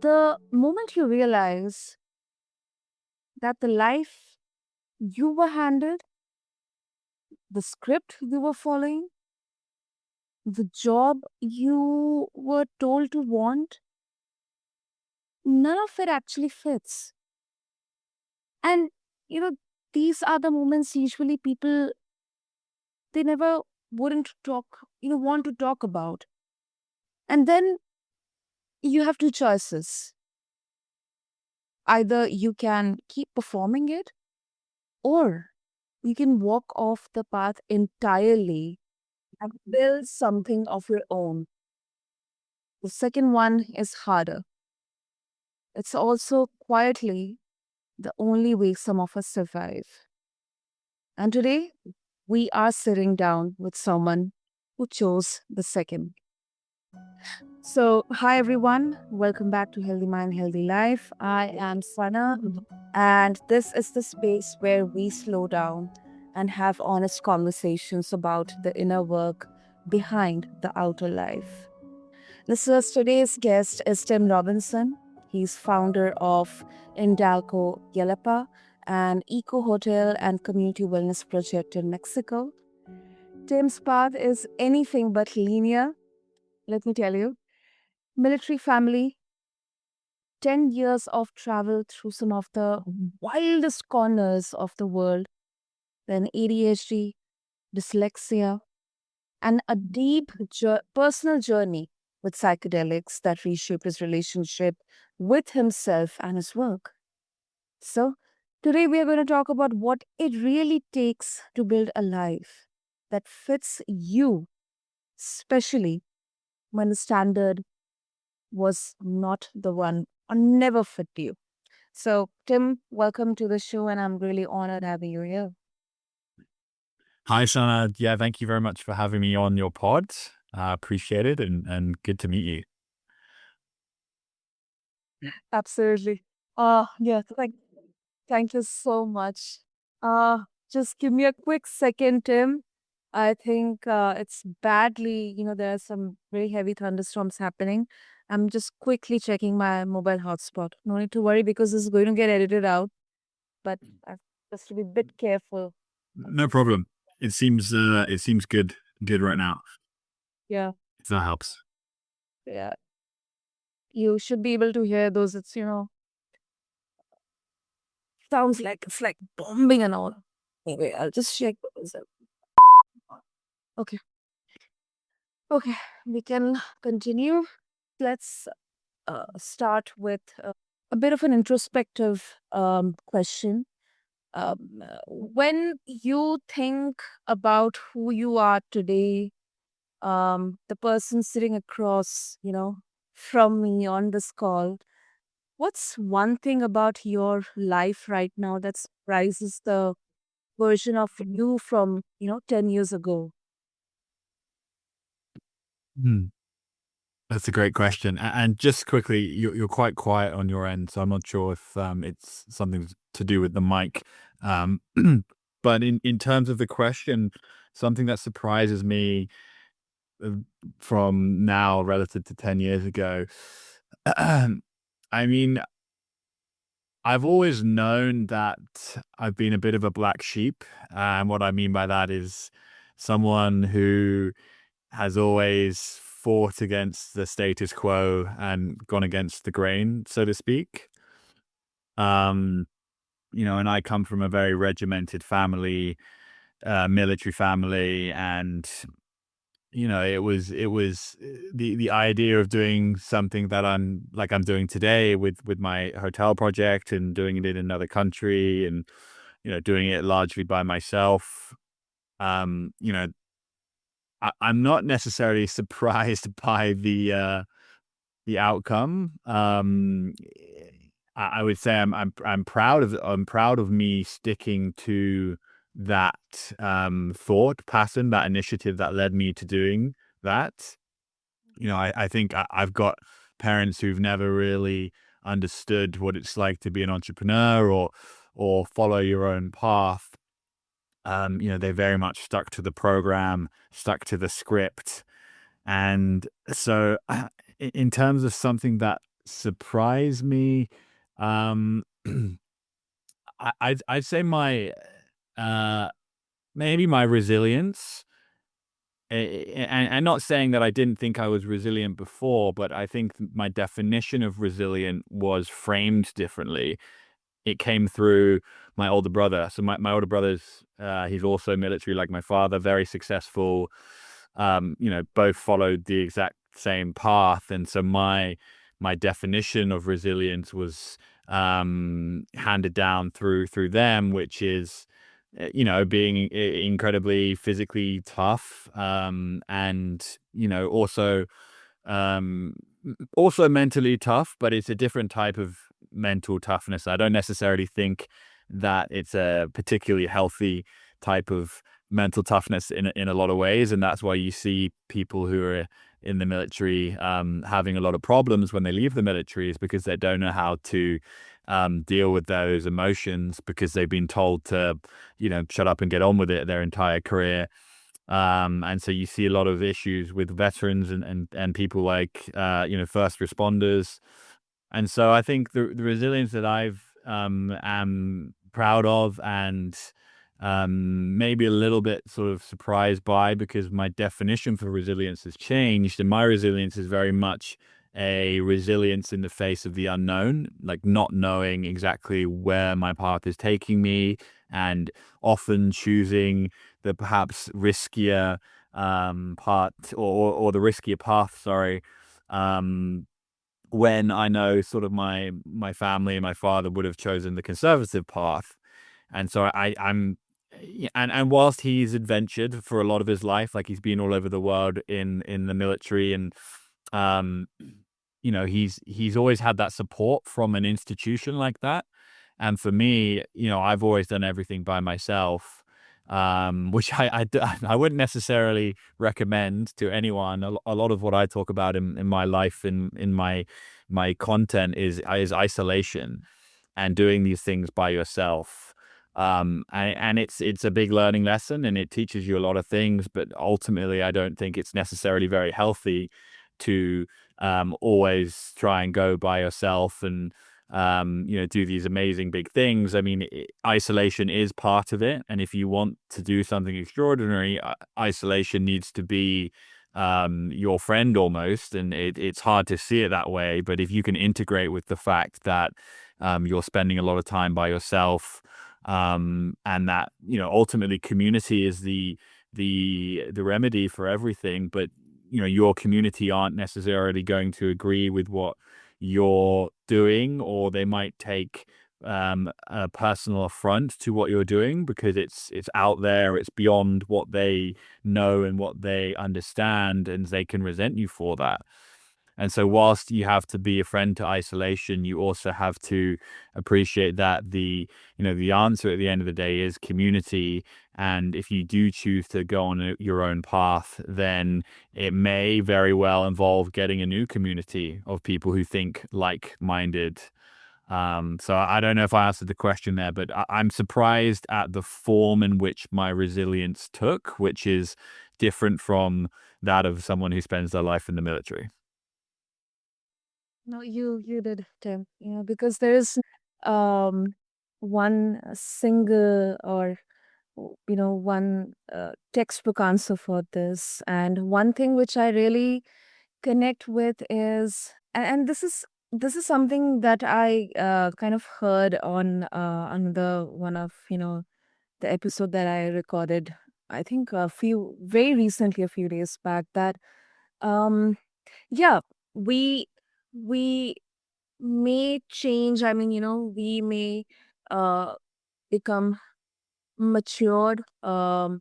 The moment you realize that the life you were handed, the script you were following, the job you were told to want, none of it actually fits. And, you know, these are the moments usually people, they never wouldn't talk, want to talk about. And then you have two choices. Either you can keep performing it, or you can walk off the path entirely and build something of your own. The second one is harder. It's also quietly the only way some of us survive. And today, we are sitting down with someone who chose the second. So, hi everyone, welcome back to Healthy Mind, Healthy Life. I am Sana, and this is the space where we slow down and have honest conversations about the inner work behind the outer life. Listeners, today's guest is Tim Robinson. He's founder of Indalo Yalapa, an eco hotel and community wellness project in Mexico. Tim's path is anything but linear, let me tell you. Military family, 10 years of travel through some of the wildest corners of the world, then ADHD, dyslexia, and a deep personal journey with psychedelics that reshaped his relationship with himself and his work. So, today we are going to talk about what it really takes to build a life that fits you, especially when the standard was not the one or never fit you. So, Tim, welcome to the show, and I'm really honored having you here. Hi, Sana. Yeah, thank you very much for having me on your pod. Appreciate it and good to meet you. Absolutely. Yeah, thank you so much. Just give me a quick second, Tim. I think it's badly, there are some very heavy thunderstorms happening. I'm just quickly checking my mobile hotspot. No need to worry because this is going to get edited out, but I have just to be a bit careful. No problem. It seems good right now. Yeah, If that helps. yeah. You should be able to hear those. It's, sounds like it's like bombing and all. Anyway, I'll just check those out. Okay. Okay, we can continue. Let's start with a bit of an introspective question. When you think about who you are today, the person sitting across, from me on this call, what's one thing about your life right now that surprises the version of you from, 10 years ago? Hmm. That's a great question. And just quickly, you're quite quiet on your end, so I'm not sure if it's something to do with the mic. Um, but in terms of the question, something that surprises me uh, from now relative to 10 years ago. I mean, I've always known that I've been a bit of a black sheep. And what I mean by that is someone who has always fought against the status quo and gone against the grain, so to speak. Um, and I come from a very regimented family, military family, and it was the idea of doing something that I'm doing today with my hotel project and doing it in another country and doing it largely by myself. Um, you know, I'm not necessarily surprised by the outcome. I would say I'm proud of me sticking to that thought pattern, that initiative that led me to doing that. I think I've got parents who've never really understood what it's like to be an entrepreneur or follow your own path. They very much stuck to the program, stuck to the script. And so in terms of something that surprised me, um, I'd say my, uh, maybe my resilience. And not saying that I didn't think I was resilient before, but I think my definition of resilient was framed differently. It came through my older brother. So my older brother's, he's also military like my father, very successful. Both followed the exact same path. And so my definition of resilience was handed down through them, which is being incredibly physically tough, and um, also mentally tough, but it's a different type of mental toughness. I don't necessarily think that it's a particularly healthy type of mental toughness in a lot of ways, and that's why you see people who are in the military having a lot of problems when they leave the military, is because they don't know how to deal with those emotions because they've been told to, shut up and get on with it their entire career. And so you see a lot of issues with veterans and people like first responders. And so I think the resilience that I've am proud of, and maybe a little bit sort of surprised by, because my definition for resilience has changed, and my resilience is very much a resilience in the face of the unknown, like not knowing exactly where my path is taking me, and often choosing the perhaps riskier part, or the riskier path, sorry, um, when I know sort of my family and my father would have chosen the conservative path. And so and whilst he's adventured for a lot of his life, like he's been all over the world in the military, and um he's always had that support from an institution like that. And for me, I've always done everything by myself, which I wouldn't necessarily recommend to anyone. A lot of what I talk about in my life, in my content, is isolation and doing these things by yourself. And it's a big learning lesson, and it teaches you a lot of things. But ultimately, I don't think it's necessarily very healthy to always try and go by yourself and do these amazing big things. I mean, isolation is part of it, and if you want to do something extraordinary, isolation needs to be your friend almost. And it's hard to see it that way, but if you can integrate with the fact that you're spending a lot of time by yourself, and that ultimately community is the remedy for everything, but your community aren't necessarily going to agree with what you're doing, or they might take a personal affront to what you're doing because it's out there, it's beyond what they know and what they understand, and they can resent you for that. And so whilst you have to be a friend to isolation, you also have to appreciate that the answer at the end of the day is community. And if you do choose to go on your own path, then it may very well involve getting a new community of people who think like-minded. So I don't know if I answered the question there, but I'm surprised at the form in which my resilience took, which is different from that of someone who spends their life in the military. No, you did, Tim. Because there is um one single, or one textbook answer for this. And one thing which I really connect with is, and this is something that I kind of heard on another one of the episode that I recorded. I think very recently, a few days back, that um yeah, we we may change. I mean, we may uh become matured, when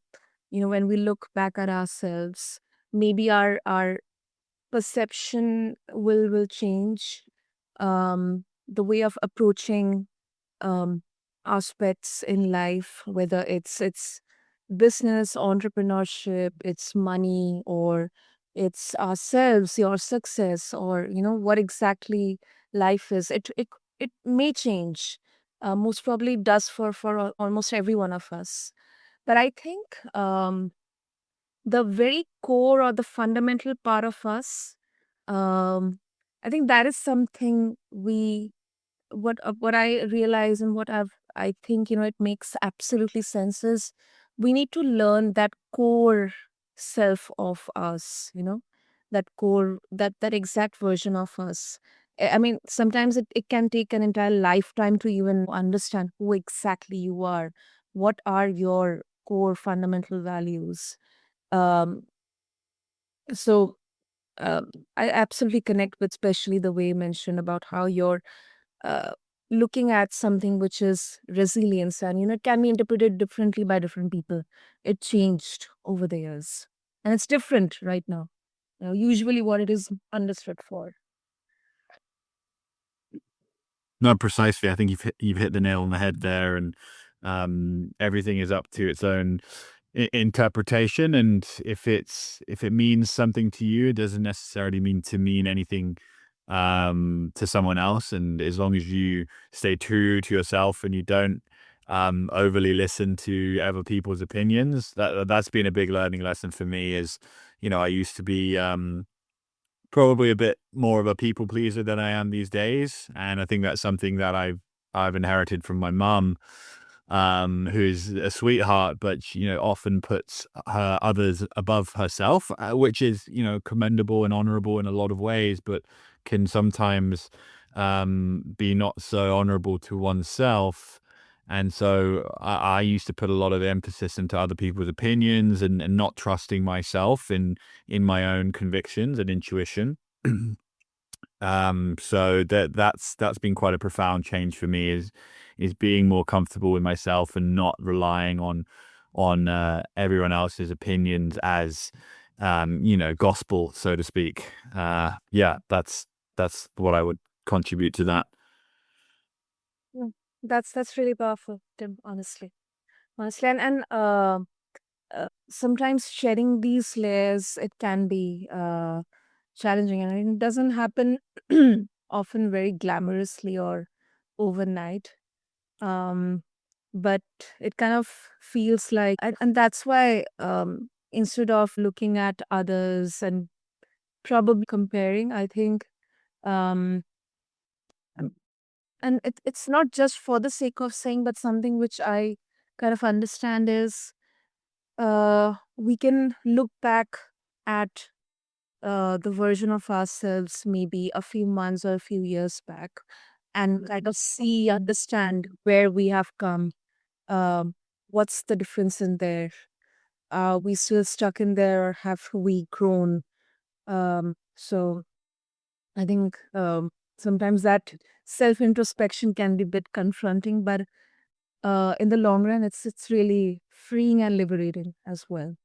we look back at ourselves. Maybe our perception will change, the way of approaching um aspects in life, whether it's business, entrepreneurship, it's money, or it's ourselves, your success, or what exactly life is. It may change. Most probably it does for almost every one of us. But I think the very core or the fundamental part of us, um I think that is something we what I realize and I think, it makes absolutely sense is we need to learn that core self of us, that core, that exact version of us. I mean, sometimes it can take an entire lifetime to even understand who exactly you are. What are your core fundamental values? Um, so I absolutely connect with, especially the way you mentioned about how you're uh, looking at something which is resilience, and it can be interpreted differently by different people. It changed over the years, and it's different right now. Usually, what it is understood for. No, precisely. I think you've hit the nail on the head there, and everything is up to its own interpretation. And if it means something to you, it doesn't necessarily mean to mean anything to someone else. And as long as you stay true to yourself and you don't overly listen to other people's opinions, that's been a big learning lesson for me. Is I used to be probably a bit more of a people pleaser than I am these days, and I think that's something that I've inherited from my mum, who's a sweetheart, but she, often puts her others above herself, which is commendable and honorable in a lot of ways, but can sometimes be not so honorable to oneself. And so I used to put a lot of emphasis into other people's opinions and not trusting myself in my own convictions and intuition. So that's been quite a profound change for me is being more comfortable with myself and not relying on everyone else's opinions as gospel, so to speak. Yeah, that's what I would contribute to that. Mm. That's really powerful, Tim. Honestly, and sometimes shedding these layers, it can be challenging, and it doesn't happen often very glamorously or overnight. um but it kind of feels like, and that's why, instead of looking at others and probably comparing, I think, um um, and it's not just for the sake of saying, but something which I kind of understand is, we can look back at the version of ourselves maybe a few months or a few years back, and kind of see, understand where we have come. What's the difference in there? Are we still stuck in there, or have we grown? So I think, sometimes that self introspection can be a bit confronting, but in the long run, it's really freeing and liberating as well.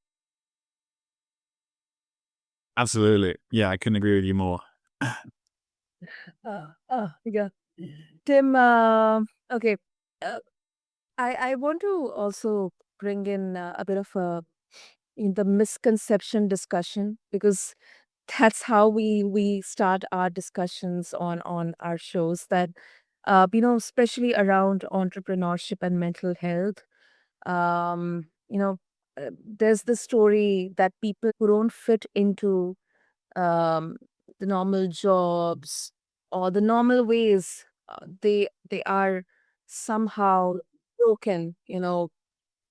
Absolutely. Yeah, I couldn't agree with you more. Yeah. Tim, okay. Uh, I want to also bring in a bit of in the misconception discussion, because that's how we start our discussions on our shows, that especially around entrepreneurship and mental health. um you know there's the story that people who don't fit into um the normal jobs or the normal ways, they are somehow broken,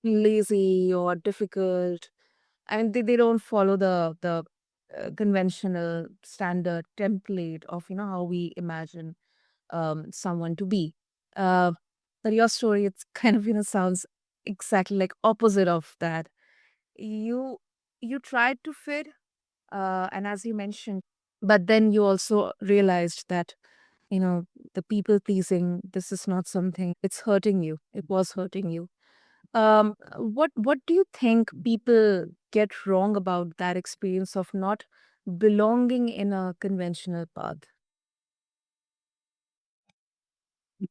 lazy or difficult. I mean, they don't follow the conventional standard template of how we imagine someone to be. Uh, but your story, it's kind of sounds exactly like opposite of that. You you tried to fit, and as you mentioned, but then you also realized that you know the people pleasing, this is not something, it's hurting you, it was hurting you. What do you think people get wrong about that experience of not belonging in a conventional path?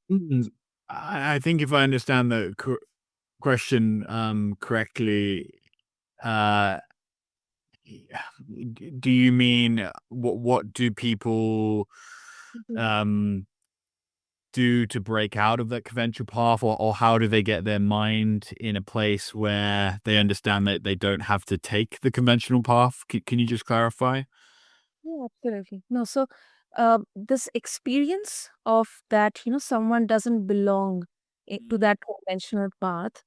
Mm, I think if I understand the question correctly, uh, yeah, do you mean what do people Mhm. um do to break out of that conventional path, or how do they get their mind in a place where they understand that they don't have to take the conventional path? Can you just clarify? Yeah, absolutely. No, so This experience of that, someone doesn't belong to Mm. that conventional path.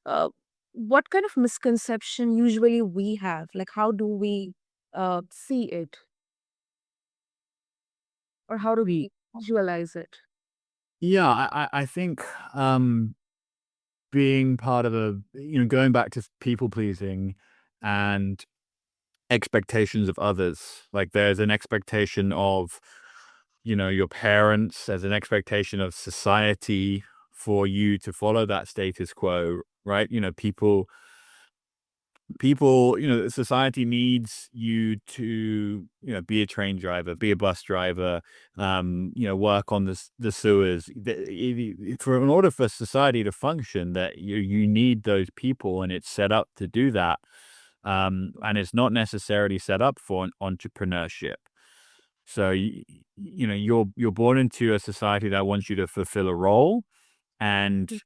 Uh, what kind of misconception usually we have? Like, how do we see it, or how do we visualize it? Yeah, I think being part of going back to people pleasing and expectations of others. Like there's an expectation of, your parents, there's an expectation of society for you to follow that status quo, right? Society needs you to, be a train driver, be a bus driver, work on the sewers. In order for society to function, that you need those people, and it's set up to do that. And it's not necessarily set up for entrepreneurship. So you're born into a society that wants you to fulfill a role, and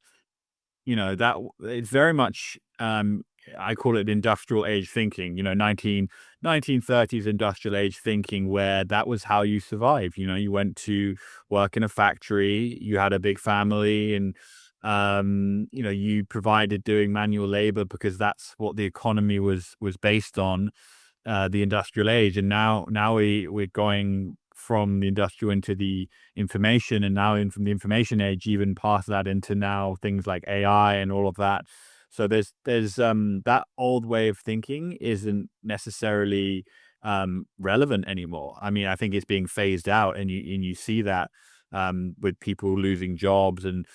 that it's very much, I call it industrial age thinking, 1930s industrial age thinking, where that was how you survive. You went to work in a factory, you had a big family, and you provided doing manual labor because that's what the economy was based on, the industrial age. And now we're going from the industrial into the information, and now in from the information age even past that into now things like AI and all of that. So there's that old way of thinking isn't necessarily relevant anymore. I mean, I think it's being phased out, and you see that with people losing jobs. And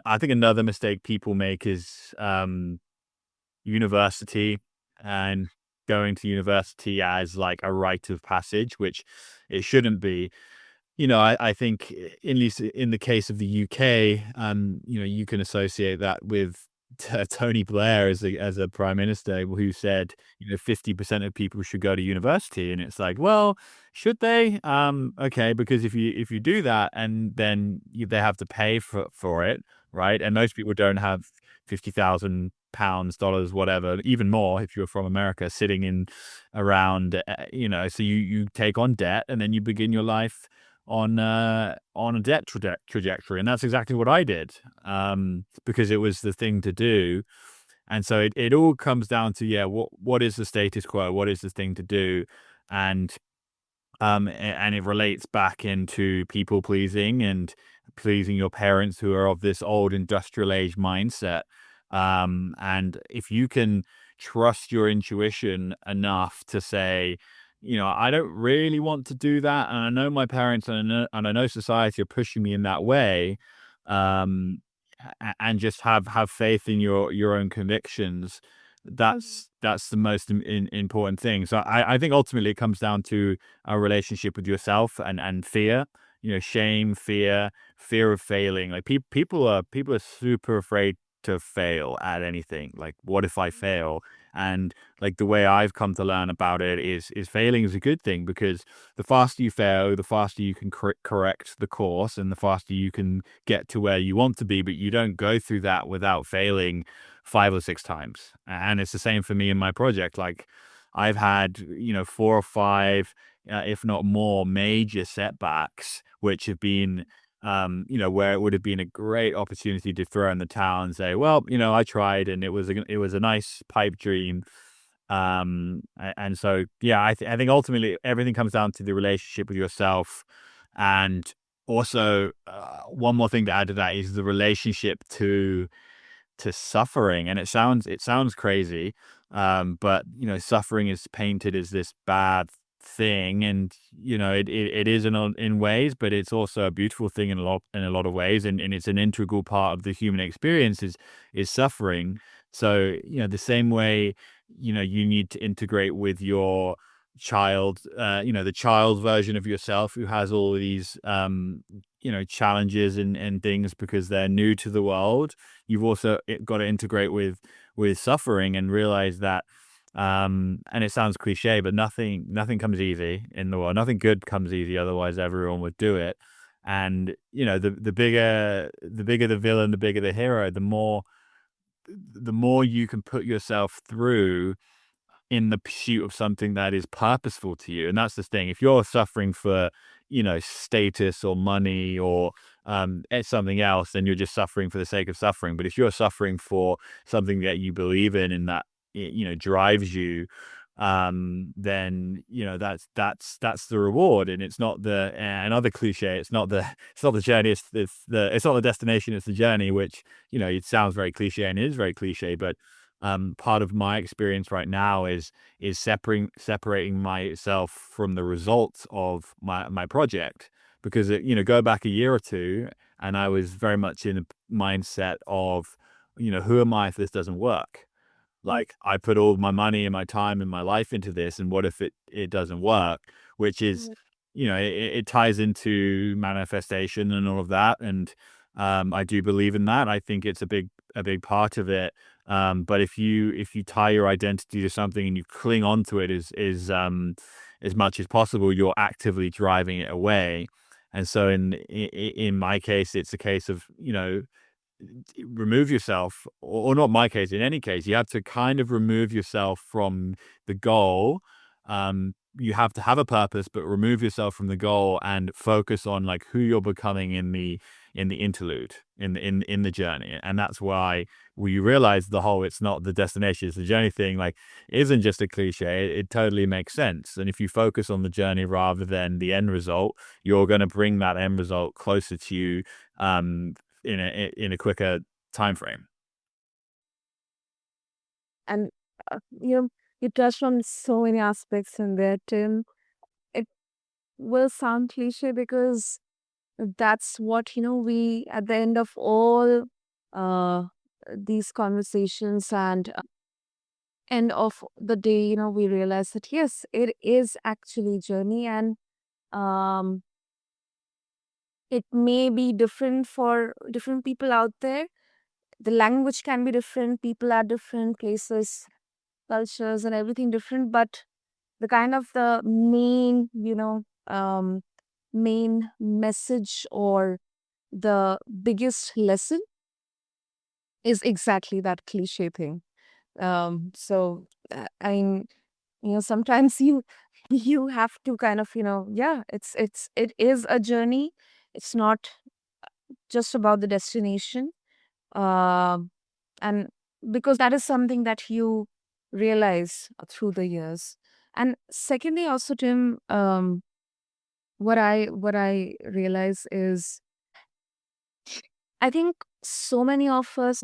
I think another mistake people make is university, and going to university as like a rite of passage, which it shouldn't be. I think, at least in the case of the UK, you can associate that with Tony Blair as a prime minister, who said, 50% of people should go to university. And it's like, well, should they? Okay, because if you do that, and then they have to pay for it, right? And most people don't have £50,000, dollars, whatever, even more if you're from America, sitting in around, so you take on debt, and then you begin your life on a debt trajectory. And that's exactly what I did, because it was the thing to do. And so it all comes down to, yeah, what is the status quo? What is the thing to do? And and it relates back into people pleasing and pleasing your parents, who are of this old industrial age mindset. And if you can trust your intuition enough to say, I don't really want to do that, and I know my parents and I know society are pushing me in that way, um, and just have faith in your own convictions. That's the most important thing. So I think ultimately it comes down to a relationship with yourself, and fear, shame, fear of failing. Like people are super afraid to fail at anything. Like, what if I fail? And like the way I've come to learn about it is failing is a good thing, because the faster you fail, the faster you can correct the course, and the faster you can get to where you want to be. But you don't go through that without failing 5 or 6 times. And it's the same for me in my project. Like, I've had, 4 or 5, if not more, major setbacks, which have been, where it would have been a great opportunity to throw in the towel and say, well, I tried, and it was a nice pipe dream. And so, yeah, I think ultimately everything comes down to the relationship with yourself. And also, one more thing to add to that is the relationship to suffering. And it sounds crazy, but suffering is painted as this bad thing, and it is in ways, but it's also a beautiful thing in a lot of ways, and it's an integral part of the human experience is suffering. So the same way, you need to integrate with your child, the child version of yourself, who has all these challenges and things because they're new to the world. You've also got to integrate with suffering, and realize that, and it sounds cliche, but nothing comes easy in the world. Nothing good comes easy, otherwise everyone would do it. And the bigger the villain, the bigger the hero, the more you can put yourself through, in the pursuit of something that is purposeful to you. And that's the thing. If you're suffering for, status or money or something else, then you're just suffering for the sake of suffering. But if you're suffering for something that you believe in and that drives you, then that's the reward. And it's not the another cliche. It's not the it's not the journey. It's not the destination. It's the journey. Which it sounds very cliche and it is very cliche, but part of my experience right now is separating myself from the results of my project, because go back a year or two and I was very much in a mindset of who am I if this doesn't work. Like, I put all my money and my time and my life into this, and what if it doesn't work? Which is, Mm. it ties into manifestation and all of that, and, I do believe in that. I think it's a big part of it, but if you tie your identity to something and you cling on to it as much as possible, you're actively driving it away, and so in my case, it's a case of, remove yourself, or not my case, in any case, you have to kind of remove yourself from the goal. You have to have a purpose, but remove yourself from the goal and focus on like who you're becoming in the interlude, in the journey. And that's why we realize the whole it's not the destination, it's the journey thing, like, isn't just a cliche. It totally makes sense. And if you focus on the journey rather than the end result, you're going to bring that end result closer to you, um in a quicker time frame. And you touched on so many aspects in there, Tim. It will sound cliche because that's what we at the end of all uh these conversations and end of the day, we realize that yes, it is actually journey, and um it may be different for different people out there. The language can be different, people are different, places, cultures and everything different, but the kind of the main main message or the biggest lesson is exactly that cliche thing. So I mean, sometimes you have to kind of, yeah, it is a journey. It's not just about the destination. Um and because that is something that you realize through the years. And secondly, also, Tim, what I realize is, I think so many of us,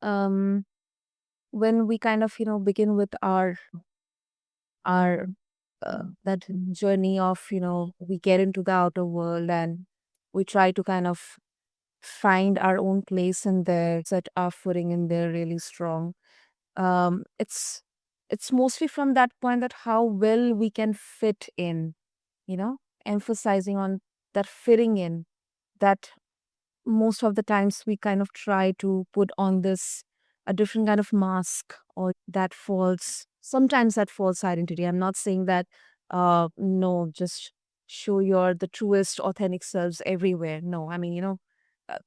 um when we kind of begin with our that journey of, we get into the outer world and we try to kind of find our own place in there, set our footing in there really strong. It's mostly from that point that how well we can fit in, you know emphasizing on that fitting in, that most of the times we kind of try to put on this a different kind of mask, or that false identity. I'm not saying that no, just show your the truest authentic selves everywhere. No, I mean,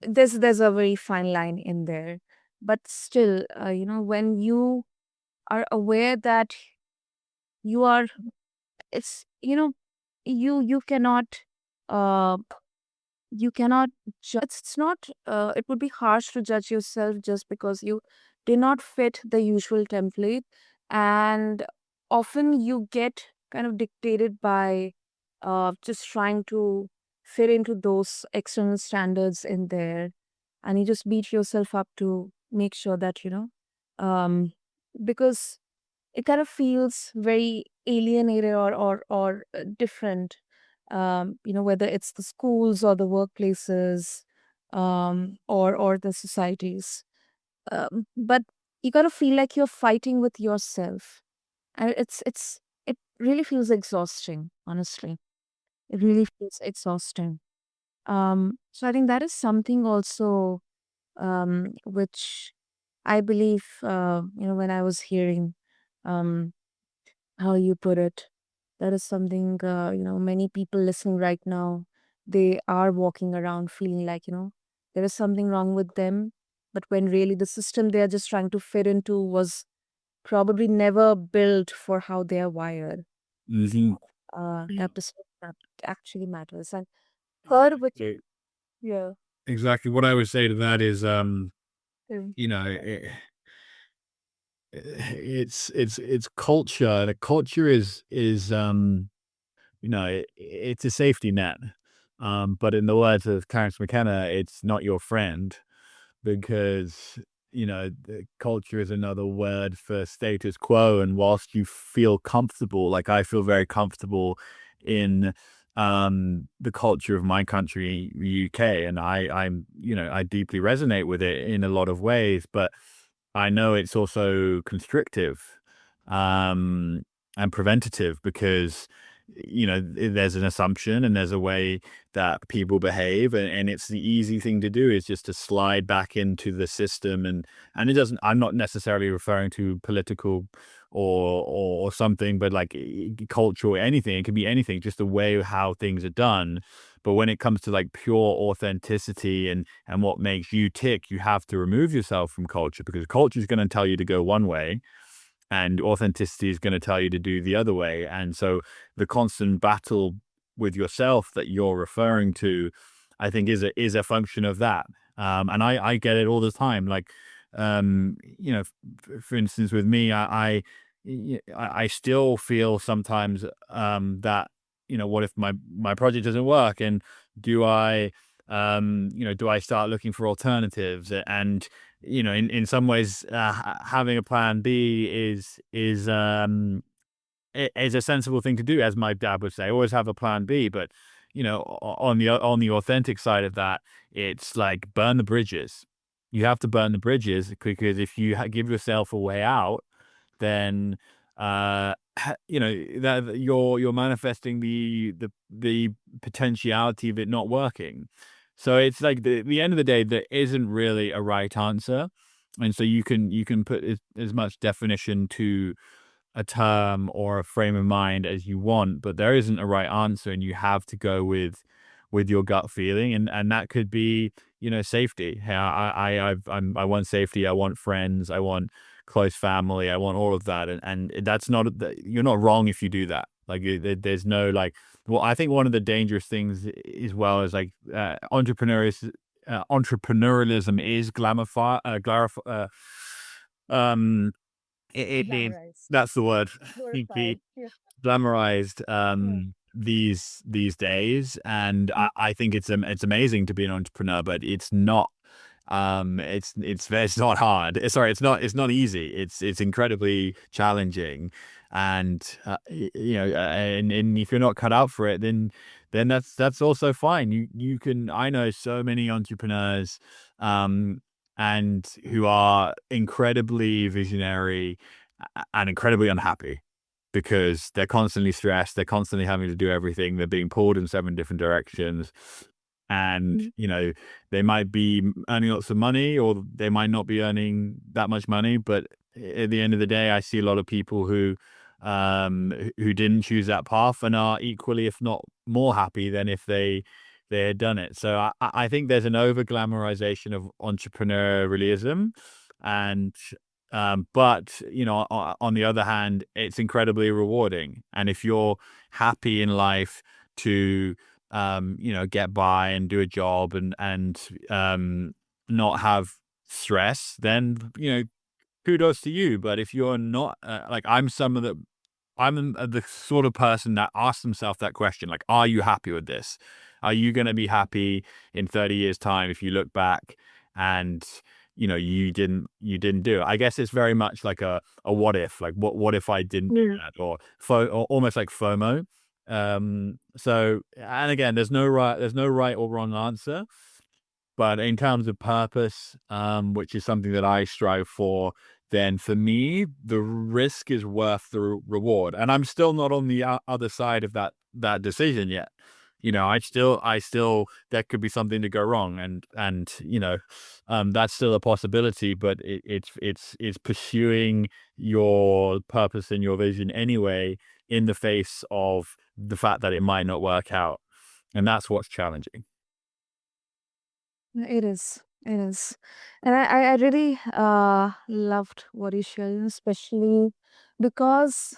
there's a very fine line in there. But still, when you are aware that you are, it's you cannot uh you cannot it's not it would be harsh to judge yourself just because you did not fit the usual template. And often you get kind of dictated by just trying to fit into those external standards in there, and you just beat yourself up to make sure that um because it kind of feels very alienated or different, whether it's the schools or the workplaces, or the societies, but you gotta feel like you're fighting with yourself, and it really feels exhausting, honestly. It really feels exhausting. So I think that is something also, which I believe, when I was hearing um how you put it, that is something, many people listening right now, they are walking around feeling like, there is something wrong with them. But when really the system they are just trying to fit into was probably never built for how they're wired. Mhm. That actually matters. And third, which Exactly. yeah, Exactly. What I would say to that is, mm, you know, it's culture. The culture is it's a safety net. But in the words of Terence McKenna, it's not your friend. Because the culture is another word for status quo, and whilst you feel comfortable, like I feel very comfortable in the culture of my country, UK, and I deeply resonate with it in a lot of ways, but I know it's also constrictive um and preventative because there's an assumption and there's a way that people behave, and it's the easy thing to do is just to slide back into the system, and it doesn't, I'm not necessarily referring to political or something, but like cultural, anything, it can be anything, just the way how things are done. But when it comes to like pure authenticity and what makes you tick, you have to remove yourself from culture, because culture is going to tell you to go one way and authenticity is going to tell you to do the other way. And so the constant battle with yourself that you're referring to, I think is a function of that. And I get it all the time. Like, for instance, with me, I still feel sometimes that what if my project doesn't work, and do I do I start looking for alternatives? And in some ways, having a plan B is a sensible thing to do, as my dad would say. Always have a plan B, but on the authentic side of that, it's like burn the bridges. You have to burn the bridges, because if you give yourself a way out, then that you're manifesting the potentiality of it not working. So it's like the end of the day, there isn't really a right answer, and so you can put as much definition to a term or a frame of mind as you want, but there isn't a right answer, and you have to go with your gut feeling, and that could be safety. Yeah, I want safety. I want friends. I want close family. I want all of that, and that's not you're not wrong if you do that. Like there's no like. Well, I think one of the dangerous things as well is like entrepreneurialism is um it needs, glamorized, that's the word. glorified. Yeah. Glamorized Yeah. these days, and I think it's amazing to be an entrepreneur, but it's not it's not hard. Sorry, it's not easy. It's incredibly challenging, and and if you're not cut out for it, then that's also fine. You can, I know so many entrepreneurs um and who are incredibly visionary and incredibly unhappy, because they're constantly stressed, they're constantly having to do everything, they're being pulled in seven different directions, and Mhm. they might be earning lots of money, or they might not be earning that much money, but at the end of the day, I see a lot of people who didn't choose that path and are equally, if not more happy than if they had done it. So I think there's an over glamorization of entrepreneurialism, and but on the other hand, it's incredibly rewarding. And if you're happy in life to get by and do a job and not have stress, then kudos to you. But if you're not, like, I'm the sort of person that asks himself that question, like, are you happy with this? Are you going to be happy in 30 years time if you look back and you didn't do it? I guess it's very much like a what if, like what if I didn't do Yeah. that, or almost like FOMO. So, and again, there's no right or wrong answer, but in terms of purpose, which is something that I strive for, then for me, the risk is worth the reward. And I'm still not on the other side of that decision yet. I still, there could be something to go wrong, and that's still a possibility. But it's pursuing your purpose and your vision anyway, in the face of the fact that it might not work out, and that's what's challenging. It is. It is. And I really loved what you shared, especially because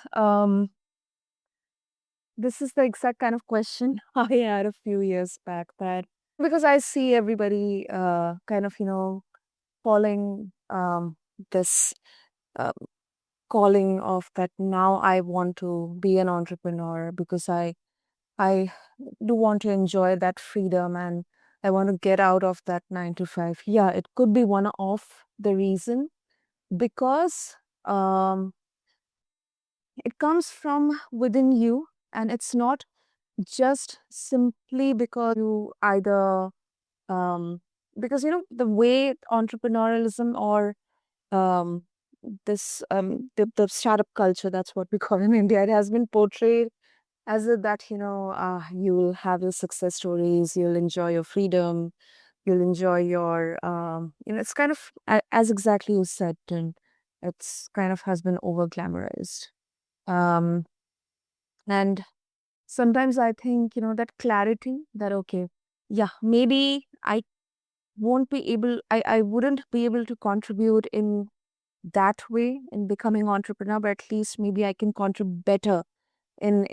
this is the exact kind of question I had a few years back. That because I see everybody kind of, following this uh, calling of that now I want to be an entrepreneur because I do want to enjoy that freedom and I want to get out of that 9 to 5. Yeah, it could be one of the reason because um, it comes from within you and it's not just simply because you either um, because the way entrepreneurialism or um, the startup culture, that's what we call in India, it has been portrayed as if that you'll have your success stories, you'll enjoy your freedom, you'll enjoy your it's kind of as exactly you said, and it's kind of has been over glamorized. um and sometimes I think that clarity that okay, yeah, maybe I wouldn't be able to contribute in that way in becoming entrepreneur, but at least maybe I can contribute better in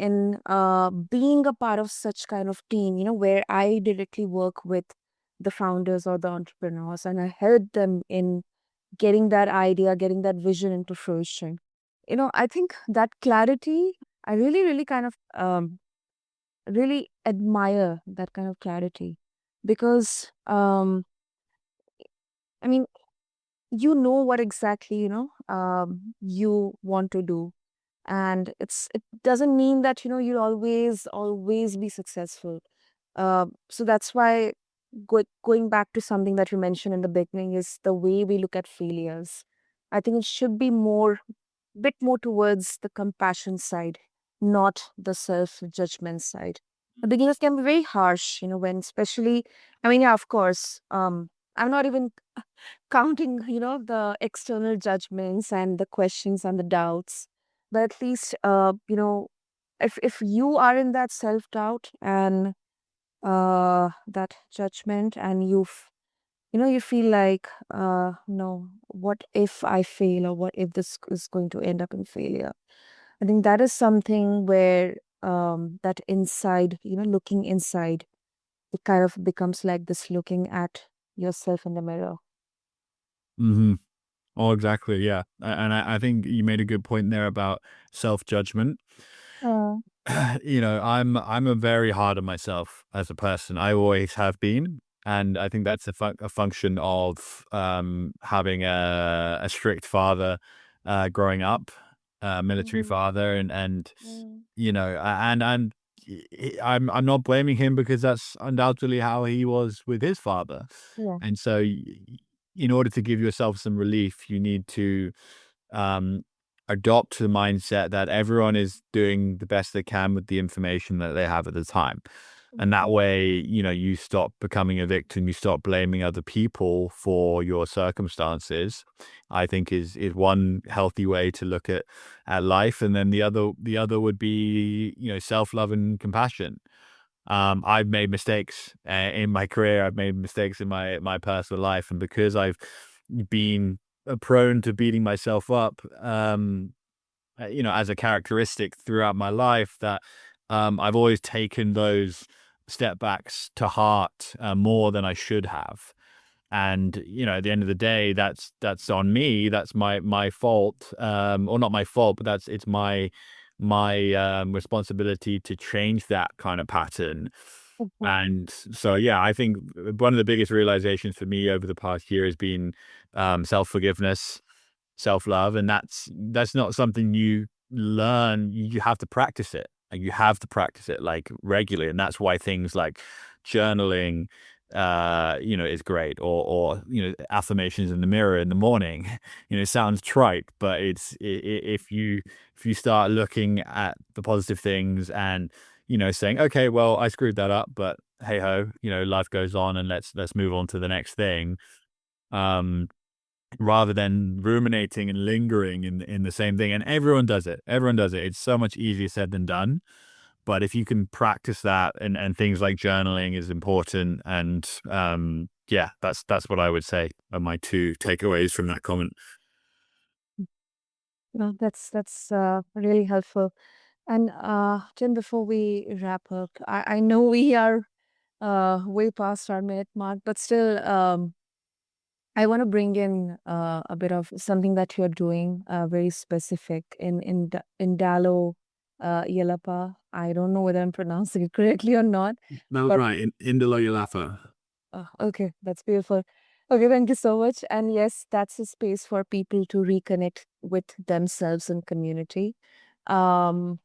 being a part of such kind of team, where I directly work with the founders or the entrepreneurs and I help them in getting that idea, getting that vision into fruition. I think that clarity, I really, really kind of really admire that kind of clarity because I mean, what exactly, you want to do, and it doesn't mean that you'll always be successful. So that's why going back to something that you mentioned in the beginning is the way we look at failures. I think it should be more bit more towards the compassion side, not the self judgment side. The beginners can be very harsh, when especially, I mean, yeah, of course, I'm not even counting, the external judgments and the questions and the doubts. But at least, if you are in that self doubt and that judgment, and you feel like, no, what if I fail, or what if this is going to end up in failure? I think that is something where that inside, looking inside, it kind of becomes like this looking at yourself in the mirror. Hmm. Oh, exactly. Yeah. And I think you made a good point there about self judgment. Uh, I'm a very hard on myself as a person. I always have been, and I think that's a function of having a strict father growing up, military mhm, father, and mm, I'm not blaming him because that's undoubtedly how he was with his father, yeah. and so in order to give yourself some relief, you need to um, adopt the mindset that everyone is doing the best they can with the information that they have at the time. And that Mhm, way, you stop becoming a victim, you stop blaming other people for your circumstances. I think is one healthy way to look at life. And then the other would be, self-love and compassion. I've made mistakes in my career. I've made mistakes in my personal life, and because I've been prone to beating myself up, as a characteristic throughout my life, that I've always taken those step backs to heart more than I should have. And at the end of the day, that's on me. That's my fault, or not my fault, but it's my responsibility to change that kind of pattern. mhm, And so, yeah, I think one of the biggest realizations for me over the past year has been self forgiveness, self love, and that's not something you learn. You have to practice it, and you have to practice it like regularly, and that's why things like journaling is great, or affirmations in the mirror in the morning. It sounds trite, but if you start looking at the positive things and saying, okay, well, I screwed that up, but hey ho, life goes on, and let's move on to the next thing. um Rather than ruminating and lingering in the same thing. And everyone does it. It's so much easier said than done. But if you can practice that, and things like journaling is important, and yeah, that's what I would say are my two takeaways from that comment. No, that's really helpful. And Jim, before we wrap up, I know we are way past our minute mark, but still, I want to bring in a bit of something that you're doing, very specific in Indalo Yalapa. I don't know whether I'm pronouncing it correctly or not, That was but right. In Indalo Yalapa. okay, that's beautiful. Okay, thank you so much. And yes, that's a space for people to reconnect with themselves and community. Um,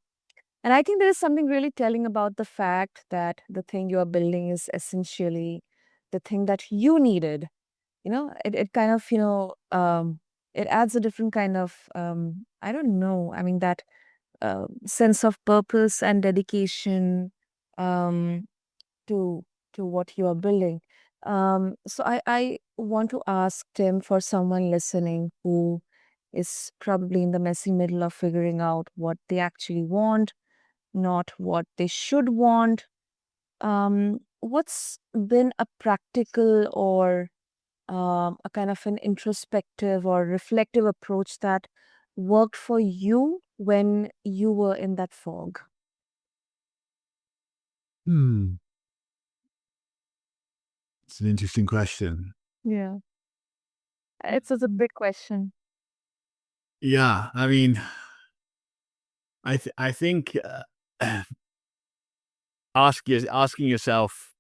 and I think there is something really telling about the fact that the thing you are building is essentially the thing that you needed. It kind of, it adds a different kind of, I don't know, I mean, that sense of purpose and dedication um, to what you are building. So I want to ask Tim, for someone listening who is probably in the messy middle of figuring out what they actually want, not what they should want. What's been a practical or a kind of an introspective or reflective approach that worked for you when you were in that fog? Hmm. It's an interesting question. Yeah, it's a big question. Yeah, I mean, I think asking yourself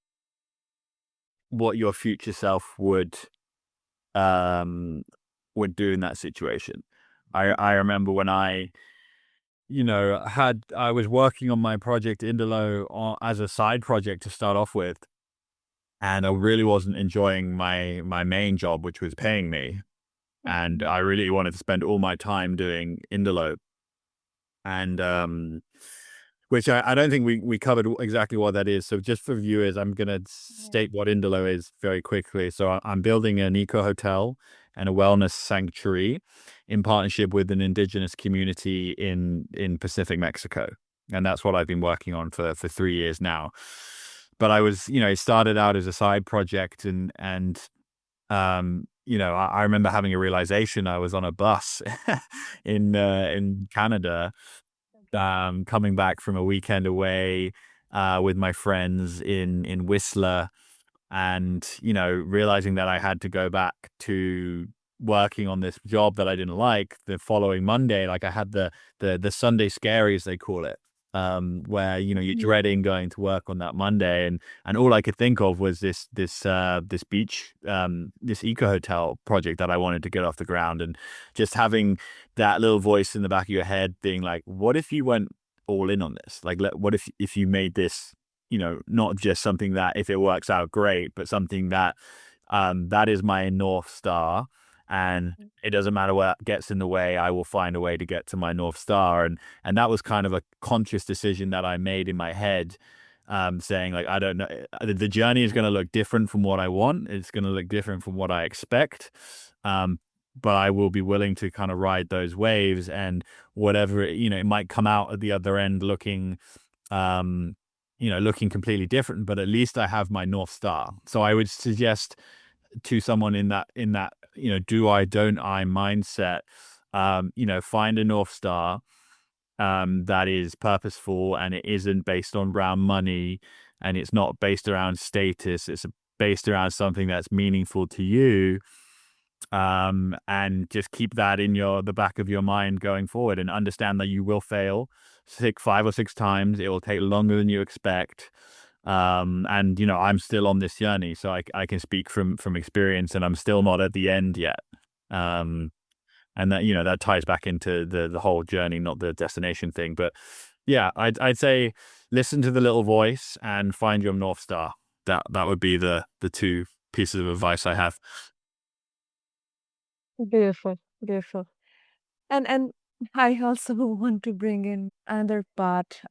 what your future self um would do in that situation. I remember when I was working on my project Indalo as a side project to start off with, and I really wasn't enjoying my main job, which was paying me, and Mhm. I really wanted to spend all my time doing Indalo. And which I don't think we covered exactly what that is. So just for viewers, I'm going to Yeah. state what Indalo is very quickly. So I'm building an eco hotel and a wellness sanctuary in partnership with an indigenous community in Pacific Mexico, and that's what I've been working on for 3 years now. But I was, it started out as a side project, and I remember having a realization. I was on a bus in Canada, coming back from a weekend away with my friends in Whistler, and realizing that I had to go back to working on this job that I didn't like the following Monday. Like I had the Sunday Scaries, they call it, where you're Mhm. dreading going to work on that Monday, and all I could think of was this beach, this eco hotel project that I wanted to get off the ground, and just having that little voice in the back of your head being like, what if you went all in on this? Like, what if you made this, not just something that if it works out great, but something that that is my North Star. And it doesn't matter what gets in the way, I will find a way to get to my North Star. And that was kind of a conscious decision that I made in my head, saying like, I don't know, the journey is going to look different from what I want. It's going to look different from what I expect. Um, but I will be willing to kind of ride those waves, and whatever, it might come out at the other end um, looking completely different, but at least I have my North Star. So I would suggest to someone in that, do I, don't I mindset, find a North Star, that is purposeful, and it isn't based on around money, and it's not based around status. It's based around something that's meaningful to you, and just keep that in the back of your mind going forward, and understand that you will fail 5 or 6 times. It will take longer than you expect, and I'm still on this journey, so I can speak from experience, and I'm still not at the end yet. um and that ties back into the whole journey, not the destination thing. But yeah, I'd say listen to the little voice and find your North Star. That would be the two pieces of advice I have. Beautiful, beautiful. And I also want to bring in another part,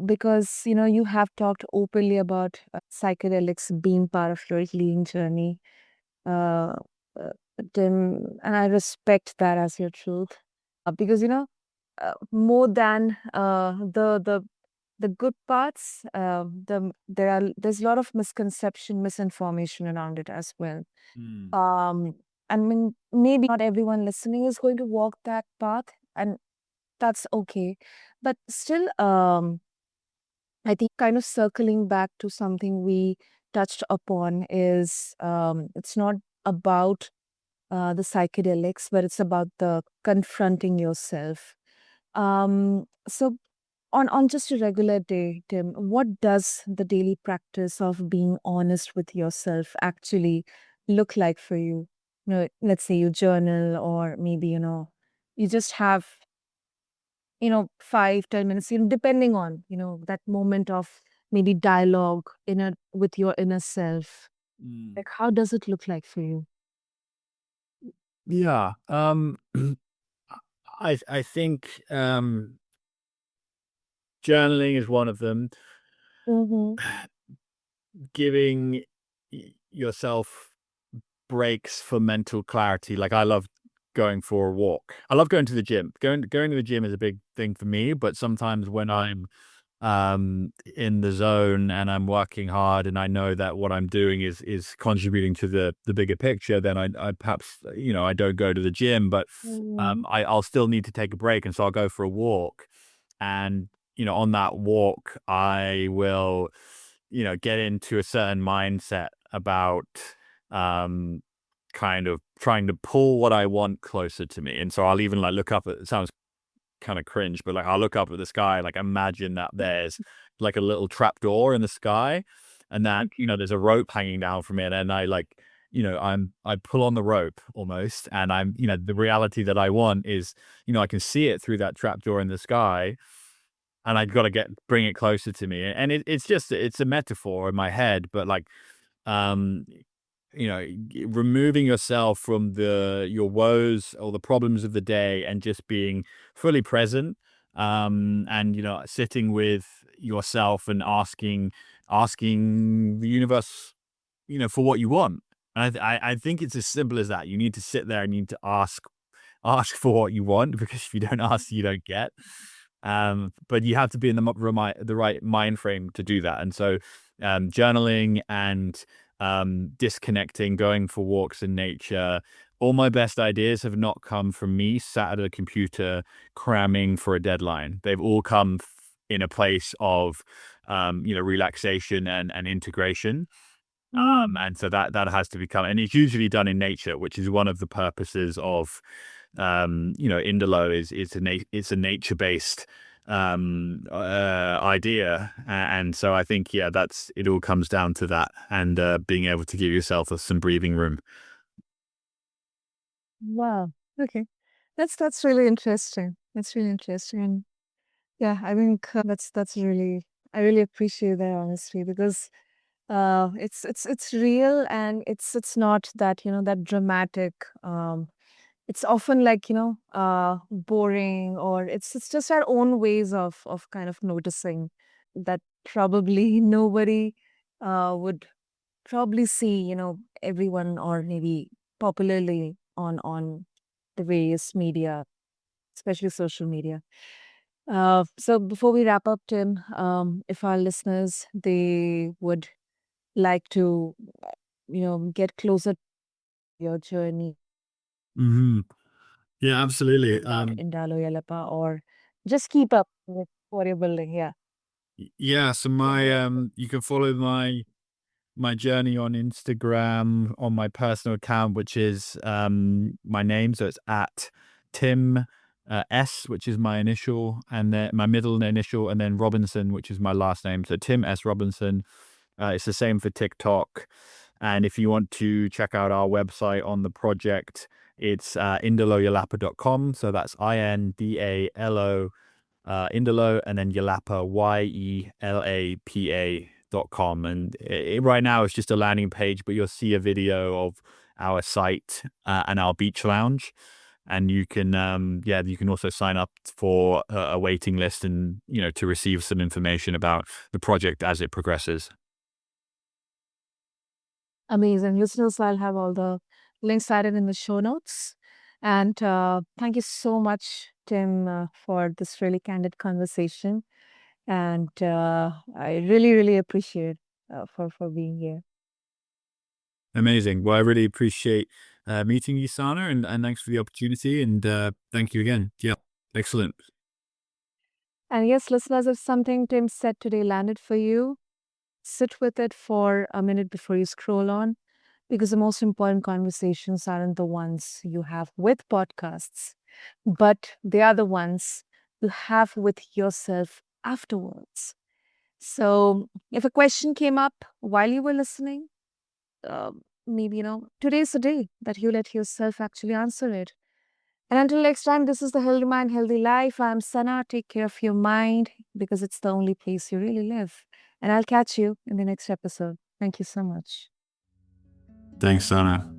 because you have talked openly about psychedelics being part of your healing journey, uh, uh, Tim, and I respect that as your truth, because more than the the good parts, there's a lot of misconception, misinformation around it as well. Mm, Um, I mean, maybe not everyone listening is going to walk that path, and that's okay. But still, I think kind of circling back to something we touched upon is it's not about the psychedelics, but it's about the confronting yourself. So on just a regular day, Tim, what does the daily practice of being honest with yourself actually look like for you? Let's say you journal, or maybe, you just have, 5, 10 minutes, depending on, that moment of maybe dialogue with your inner self. mm. Like, how does it look like for you? Yeah. I think journaling is one of them. Mm-hmm. Giving yourself breaks for mental clarity. Like I love going for a walk. I love going to the gym. Going to the gym is a big thing for me, but sometimes when I'm in the zone and I'm working hard and I know that what I'm doing is contributing to the bigger picture, then I perhaps I don't go to the gym, but Mm-hmm. I'll still need to take a break, and so I'll go for a walk. And on that walk, I will get into a certain mindset about um kind of trying to pull what I want closer to me. And so I'll even like look up at, it sounds kind of cringe, but like I'll look up at the sky, like imagine that there's like a little trap door in the sky, and that there's a rope hanging down from it, and I like I pull on the rope almost, and I'm the reality that I want is I can see it through that trap door in the sky, and I've got to bring it closer to me, and it's a metaphor in my head, but like um removing yourself from your woes or the problems of the day and just being fully present, and sitting with yourself and asking the universe for what you want. And I think it's as simple as that. You need to sit there and you need to ask for what you want, because if you don't ask, you don't get. But you have to be in the right mind frame to do that. And so, journaling and disconnecting, going for walks in nature. All my best ideas have not come from me sat at a computer cramming for a deadline. They've all come in a place of, relaxation and integration. Mm. And so that has to become, and it's usually done in nature, which is one of the purposes of, Indalo is it's a nature based idea, and so I think that's it. All comes down to that, and being able to give yourself some breathing room. Wow. Okay. That's really interesting. That's really interesting. And yeah, I think that's really, I really appreciate that honesty, because it's real, and it's not that, that dramatic. It's often like, boring, or it's just our own ways of kind of noticing that probably nobody would probably see, everyone, or maybe popularly on the various media, especially social media. So before we wrap up, Tim, if our listeners, they would like to, get closer to your journey Hmm. Yeah, absolutely. about Indalo Yalapa, or just keep up with what you're building. Yeah. Yeah. So you can follow my journey on Instagram on my personal account, which is my name. So it's at Tim S, which is my initial, and then my middle initial, and then Robinson, which is my last name. So Tim S Robinson. It's the same for TikTok. And if you want to check out our website on the project, it's indaloyalapa.com. So that's INDALO, Indalo, and then Yalapa, YELAPA.com. And right now it's just a landing page, but you'll see a video of our site and our beach lounge. And you can, you can also sign up for a waiting list, and, to receive some information about the project as it progresses. Amazing. Listeners, I'll have all the links added in the show notes. And thank you so much, Tim, for this really candid conversation. And I really, really appreciate for being here. Amazing. Well, I really appreciate meeting you, Sana, and thanks for the opportunity. And thank you again. Yeah, excellent. And yes, listeners, if something Tim said today landed for you, sit with it for a minute before you scroll on, because the most important conversations aren't the ones you have with podcasts, but they are the ones you have with yourself afterwards. So, if a question came up while you were listening, uh, maybe, today's the day that you let yourself actually answer it. And until next time, this is the Healthy Mind, Healthy Life. I'm Sana. Take care of your mind because it's the only place you really live. And I'll catch you in the next episode. Thank you so much. Thanks, Sana.